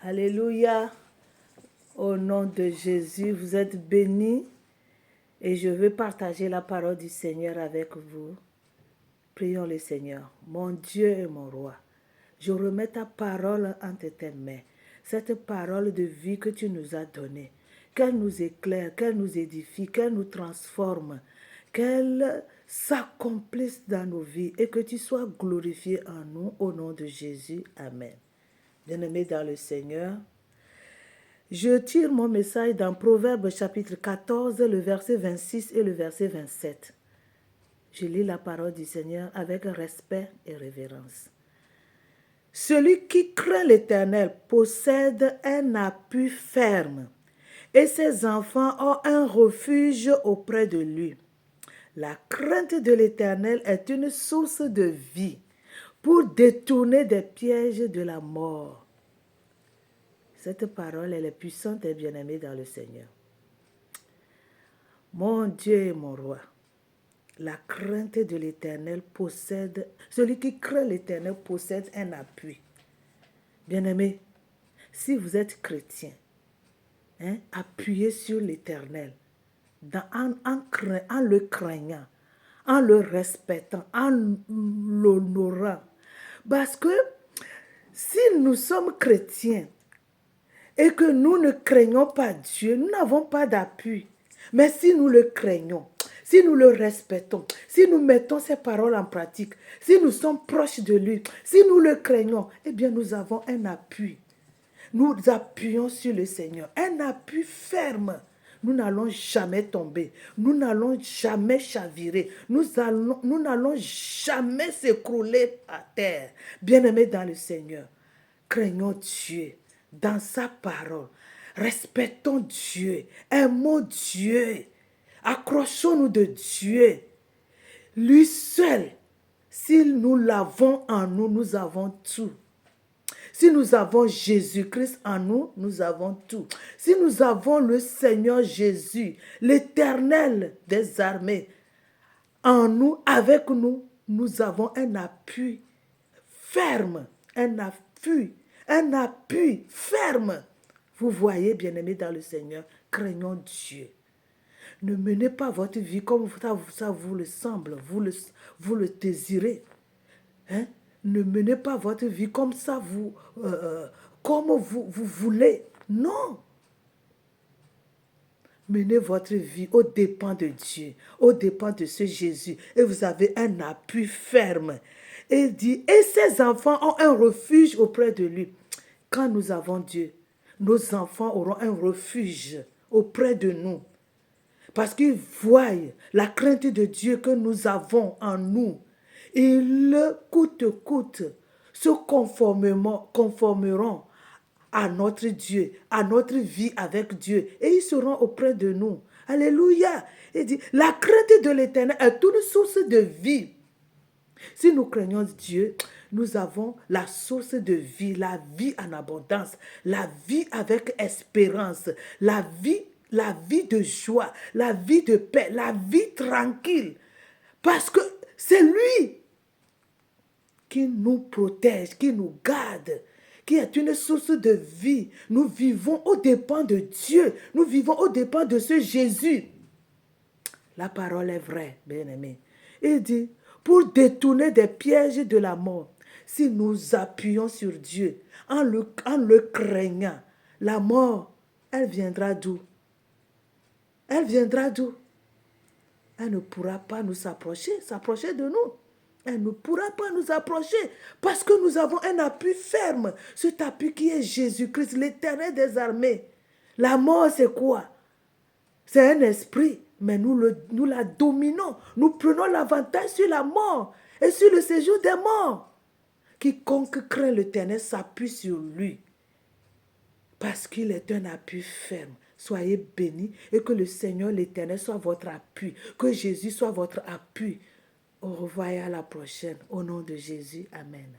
Alléluia. Au nom de Jésus, vous êtes bénis et je veux partager la parole du Seigneur avec vous. Prions le Seigneur. Mon Dieu et mon roi, je remets ta parole entre tes mains. Cette parole de vie que tu nous as donnée, qu'elle nous éclaire, qu'elle nous édifie, qu'elle nous transforme, qu'elle s'accomplisse dans nos vies et que tu sois glorifié en nous au nom de Jésus. Amen. Bien-aimés dans le Seigneur, je tire mon message dans Proverbes chapitre 14, le verset 26 et le verset 27. Je lis la parole du Seigneur avec respect et révérence. Celui qui craint l'Éternel possède un appui ferme et ses enfants ont un refuge auprès de lui. La crainte de l'Éternel est une source de vie pour détourner des pièges de la mort. Cette parole, elle est puissante et bien-aimée dans le Seigneur. Mon Dieu et mon roi, la crainte de l'Éternel possède, celui qui craint l'Éternel possède un appui. Bien-aimé, si vous êtes chrétien, appuyez sur l'Éternel en le craignant, en le respectant, en l'honorant. Parce que si nous sommes chrétiens et que nous ne craignons pas Dieu, nous n'avons pas d'appui. Mais si nous le craignons, si nous le respectons, si nous mettons ses paroles en pratique, si nous sommes proches de lui, si nous le craignons, eh bien nous avons un appui. Nous appuyons sur le Seigneur, un appui ferme. Nous n'allons jamais tomber, nous n'allons jamais chavirer, nous n'allons jamais s'écrouler à terre. Bien-aimés dans le Seigneur, craignons Dieu dans sa parole. Respectons Dieu, aimons Dieu, accrochons-nous de Dieu. Lui seul, si nous l'avons en nous, nous avons tout. Si nous avons Jésus-Christ en nous, nous avons tout. Si nous avons le Seigneur Jésus, l'Éternel des armées, en nous, avec nous, nous avons un appui ferme, un appui ferme. Vous voyez, bien-aimés dans le Seigneur, craignons Dieu. Ne menez pas votre vie comme ça vous le semble, vous le désirez. Ne menez pas votre vie comme ça comme vous voulez. Non. Menez votre vie aux dépens de Dieu, aux dépens de ce Jésus. Et vous avez un appui ferme. Et il dit, et ses enfants ont un refuge auprès de lui. Quand nous avons Dieu, nos enfants auront un refuge auprès de nous. Parce qu'ils voient la crainte de Dieu que nous avons en nous. Ils, coûte se conformeront à notre Dieu, à notre vie avec Dieu. Et ils seront auprès de nous. Alléluia. Il dit, la crainte de l'Éternel est une source de vie. Si nous craignons Dieu, nous avons la source de vie, la vie en abondance, la vie avec espérance, la vie de joie, la vie de paix, la vie tranquille. Parce que c'est lui qui nous protège, qui nous garde, qui est une source de vie. Nous vivons aux dépens de Dieu. Nous vivons aux dépens de ce Jésus. La parole est vraie, bien-aimé. Il dit, pour détourner des pièges de la mort, si nous appuyons sur Dieu, en le craignant, la mort, elle viendra d'où? Elle viendra d'où? Elle ne pourra pas nous approcher de nous. Elle ne pourra pas nous approcher parce que nous avons un appui ferme. Cet appui qui est Jésus-Christ, l'Éternel des armées. La mort, c'est quoi? C'est un esprit, mais nous la dominons. Nous prenons l'avantage sur la mort et sur le séjour des morts. Quiconque craint l'Éternel s'appuie sur lui parce qu'il est un appui ferme. Soyez bénis et que le Seigneur l'Éternel soit votre appui, que Jésus soit votre appui. Au revoir et à la prochaine. Au nom de Jésus, Amen.